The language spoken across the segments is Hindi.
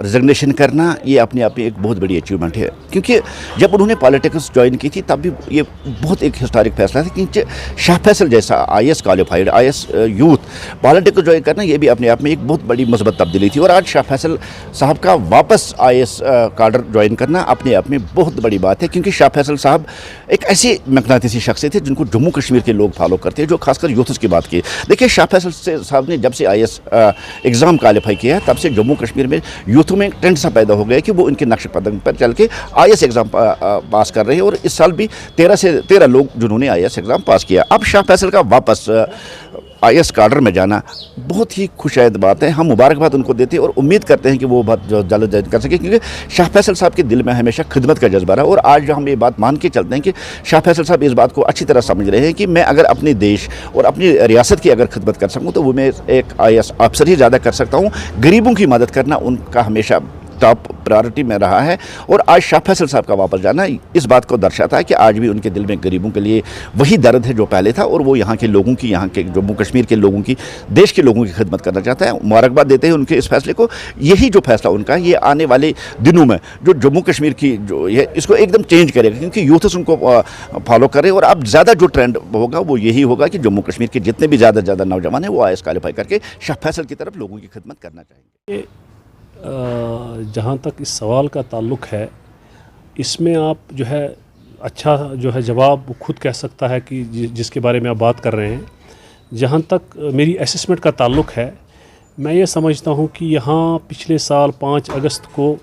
रिजिग्नेशन करना ये अपने आप में एक बहुत बड़ी अचीवमेंट है, क्योंकि जब उन्होंने पॉलिटिक्स ज्वाइन की थी तब भी ये बहुत एक हिस्टोरिक फैसला था, क्योंकि शाह फैसल जैसा IAS qualified IAS youth politics join करना ये भी अपने आप में एक बहुत बड़ी मुस्बत तब्दीली थी। और आज शाह फैसल साहब का वापस आईएएस काडर ज्वाइन करना अपने आप में बहुत बड़ी बात है, क्योंकि शाह फैसल साहब एक ऐसी मकनातीसी शख्सियत थे जिनको जम्मू कश्मीर के लोग फॉलो करते हैं, जो खासकर यूथ्स की बात की। देखिए, शाह फैसल साहब ने जब से आईएएस एग्ज़ाम क्वालिफाई किया है तब से जम्मू कश्मीर में यूथ में एक ट्रेंड सा पैदा हो गया कि वो उनके नक्श कदम पर चल के आईएएस एग्ज़ाम पास कर रहे हैं। और इस साल भी 13 से 13 लोग जिन्होंने आईएएस एग्ज़ाम पास किया। अब शाह फैसल का वापस आईएएस काडर में जाना बहुत ही खुशायद बात है। हम मुबारकबाद उनको देते हैं और उम्मीद करते हैं कि वो बात जल्द कर सके, क्योंकि शाह फैसल साहब के दिल में हमेशा खिदमत का जज्बा रहा। और आज जो हम ये बात मान के चलते हैं कि शाह फैसल साहब इस बात को अच्छी तरह समझ रहे हैं कि मैं अगर अपने देश और अपनी रियासत की अगर खिदमत कर सकूँ तो वो मैं एक आईएएस अफसर ही ज़्यादा कर सकता हूँ। गरीबों की मदद करना उनका हमेशा टॉप प्रायोरिटी में रहा है। और आज शाह फैसल साहब का वापस जाना इस बात को दर्शाता है कि आज भी उनके दिल में गरीबों के लिए वही दर्द है जो पहले था, और वो यहाँ के लोगों की, यहाँ के जम्मू कश्मीर के लोगों की, देश के लोगों की खिदमत करना चाहता है। मुबारकबाद देते हैं उनके इस फैसले को। यही जो फैसला उनका है ये आने वाले दिनों में जो जम्मू कश्मीर की जो ये इसको एकदम चेंज करेगा, क्योंकि यूथ्स उनको फॉलो कर रहे हैं। और अब ज़्यादा जो ट्रेंड होगा वो यही होगा कि जम्मू कश्मीर के जितने भी ज़्यादा नौजवान हैं वो आईएएस क्वालिफाई करके शाह फैसल की तरफ लोगों की खिदमत करना चाहेंगे। जहाँ तक इस सवाल का ताल्लुक़ है, इसमें आप जो है अच्छा जो है जवाब खुद कह सकता है कि जिसके बारे में आप बात कर रहे हैं। जहाँ तक मेरी असेसमेंट का ताल्लुक़ है, मैं ये समझता हूँ कि यहाँ पिछले साल 5 अगस्त को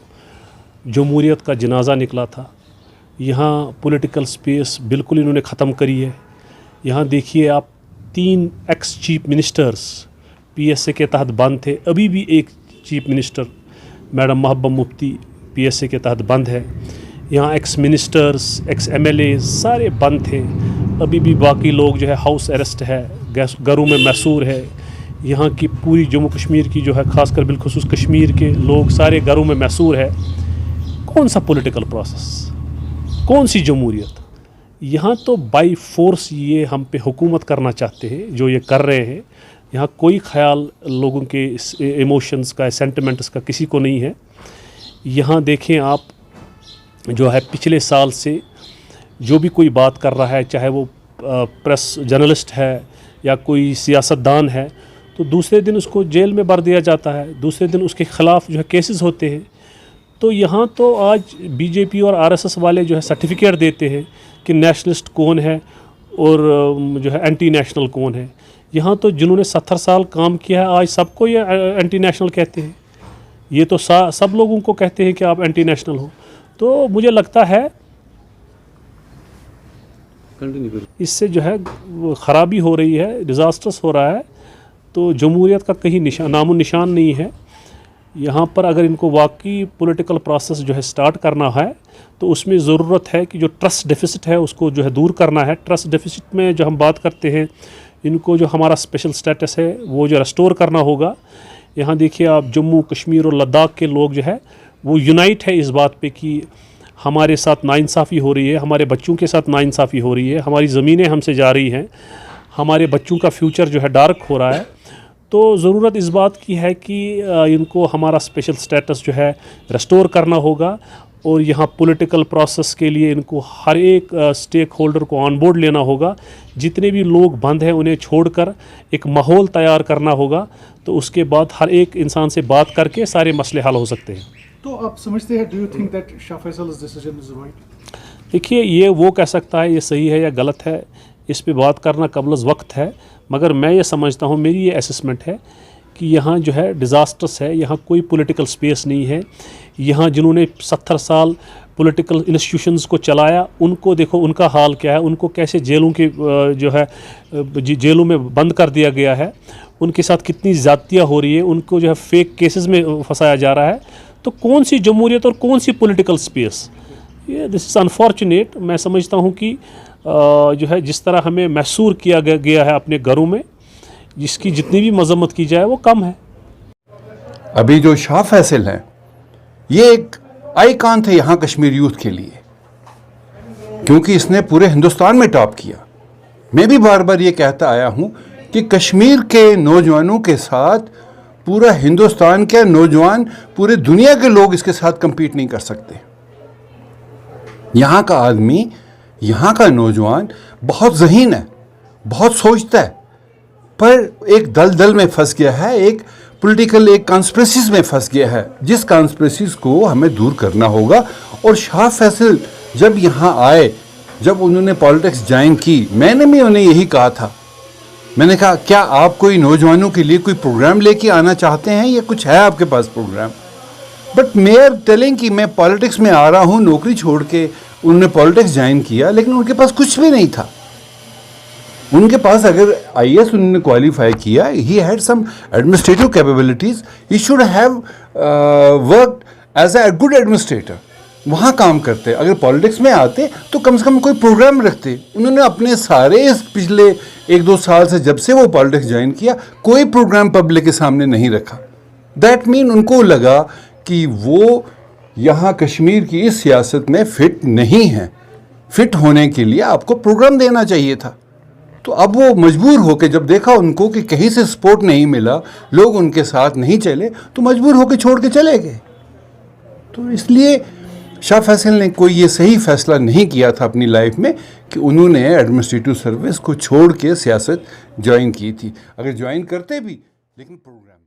जमहूरियत का जनाजा निकला था। यहाँ पॉलिटिकल स्पेस बिल्कुल इन्होंने ख़त्म करी है। यहाँ देखिए आप 3 एक्स चीफ मिनिस्टर्स पीएसए के तहत बंद थे। अभी भी एक chief minister madam Mehbooba Mufti PSA के तहत बंद है। यहाँ एक्स मिनिस्टर्स, एक्स एमएलए सारे बंद थे। अभी भी बाकी लोग जो है हाउस अरेस्ट है, घरों में मैसूर है। यहाँ की पूरी जम्मू कश्मीर की जो है ख़ासकर बिलखुसूस कश्मीर के लोग सारे घरों में मैसूर है। कौन सा पॉलिटिकल प्रोसेस, कौन सी जमहूरियत? यहाँ तो बाई फोर्स ये हम पे हुकूमत करना चाहते हैं, जो ये कर रहे हैं। यहाँ कोई ख्याल लोगों के इमोशंस का, सेंटिमेंट्स का किसी को नहीं है। यहाँ देखें आप जो है पिछले साल से जो भी कोई बात कर रहा है, चाहे वो प्रेस जर्नलिस्ट है या कोई सियासतदान है, तो दूसरे दिन उसको जेल में भर दिया जाता है, दूसरे दिन उसके ख़िलाफ़ जो है केसेस होते हैं। तो यहाँ तो आज बीजेपी और आरएसएस वाले जो है सर्टिफिकेट देते हैं कि नेशनलिस्ट कौन है और जो है एंटी नेशनल कौन है। यहाँ तो जिन्होंने 70 साल काम किया है आज सबको ये एंटी नेशनल कहते हैं। ये तो सब लोगों को कहते हैं कि आप एंटी नेशनल हो। तो मुझे लगता है इससे जो है ख़राबी हो रही है, डिज़ास्टर्स हो रहा है। तो जमहूरियत का कहीं नामो निशान नहीं है। यहाँ पर अगर इनको वाकई पॉलिटिकल प्रोसेस जो है स्टार्ट करना है तो उसमें ज़रूरत है कि जो ट्रस्ट डेफिसिट है उसको जो है दूर करना है। ट्रस्ट डेफिसिट में जो हम बात करते हैं, इनको जो हमारा स्पेशल स्टेटस है वो जो रेस्टोर करना होगा। यहाँ देखिए आप जम्मू कश्मीर और लद्दाख के लोग जो है वो यूनाइट है इस बात पे कि हमारे साथ नाइंसाफ़ी हो रही है, हमारे बच्चों के साथ नाइंसाफ़ी हो रही है, हमारी ज़मीनें हमसे जा रही हैं, हमारे बच्चों का फ्यूचर जो है डार्क हो रहा है। तो ज़रूरत इस बात की है कि इनको हमारा स्पेशल स्टेटस जो है रेस्टोर करना होगा। और यहाँ पॉलिटिकल प्रोसेस के लिए इनको हर एक स्टेक होल्डर को ऑन बोर्ड लेना होगा। जितने भी लोग बंद हैं उन्हें छोड़कर एक माहौल तैयार करना होगा। तो उसके बाद हर एक इंसान से बात करके सारे मसले हल हो सकते हैं। तो आप समझते हैं, do you think that Shah Faisal's decision is right? देखिए, ये वो कह सकता है ये सही है या गलत है, इस पे बात करना कबल वक्त है। मगर मैं ये समझता हूँ, मेरी ये असेसमेंट है कि यहाँ जो है डिज़ास्टर्स है, यहाँ कोई पॉलिटिकल स्पेस नहीं है। यहाँ जिन्होंने 70 साल पॉलिटिकल इंस्टीट्यूशंस को चलाया, उनको देखो उनका हाल क्या है, उनको कैसे जेलों के जो है जेलों में बंद कर दिया गया है, उनके साथ कितनी ज़्यादतियाँ हो रही है, उनको जो है फेक केसेस में फंसाया जा रहा है। तो कौन सी जमहूरियत और कौन सी पॉलिटिकल स्पेस? ये दिस इज़ अनफॉर्चुनेट। मैं समझता हूँ कि जो है जिस तरह हमें मैसूर किया गया है अपने घरों में, जिसकी जितनी भी मजम्मत की जाए वो कम है। अभी जो शाह फैसल हैं ये एक आइकॉन थे यहाँ कश्मीर यूथ के लिए, क्योंकि इसने पूरे हिंदुस्तान में टॉप किया। मैं भी बार बार ये कहता आया हूँ कि कश्मीर के नौजवानों के साथ पूरा हिंदुस्तान के नौजवान, पूरे दुनिया के लोग इसके साथ compete नहीं कर सकते। यहाँ का आदमी, यहाँ का नौजवान बहुत ज़हीन है, बहुत सोचता है, पर एक दलदल में फंस गया है, एक पॉलिटिकल एक कॉन्स्पिरेसीज में फंस गया है, जिस कॉन्स्पिरेसीज को हमें दूर करना होगा। और शाह फैसल जब यहाँ आए, जब उन्होंने पॉलिटिक्स ज्वाइन की, मैंने भी उन्हें यही कहा था। मैंने कहा क्या आप कोई नौजवानों के लिए कोई प्रोग्राम लेके आना चाहते हैं या कुछ है आपके पास प्रोग्राम? बट मेयर टेलिंग कि मैं पॉलिटिक्स में आ रहा हूँ नौकरी छोड़ के। उन्होंने पॉलिटिक्स ज्वाइन किया, लेकिन उनके पास कुछ भी नहीं था। उनके पास अगर आईएएस उन्होंने क्वालिफाई किया, he had some administrative capabilities, he should have worked as a good administrator, वहाँ काम करते। अगर पॉलिटिक्स में आते तो कम से कम कोई प्रोग्राम रखते। उन्होंने अपने सारे इस पिछले 1-2 साल से, जब से वो पॉलिटिक्स ज्वाइन किया, कोई प्रोग्राम पब्लिक के सामने नहीं रखा। दैट मीन उनको लगा कि वो यहाँ कश्मीर की इस सियासत में फिट नहीं है। फिट होने के लिए आपको प्रोग्राम देना चाहिए था। तो अब वो मजबूर होकर, जब देखा उनको कि कहीं से सपोर्ट नहीं मिला, लोग उनके साथ नहीं चले, तो मजबूर होकर छोड़ के चले गए। तो इसलिए शाह फैसल ने कोई ये सही फैसला नहीं किया था अपनी लाइफ में कि उन्होंने एडमिनिस्ट्रेटिव सर्विस को छोड़ के सियासत ज्वाइन की थी। अगर ज्वाइन करते भी, लेकिन प्रोग्राम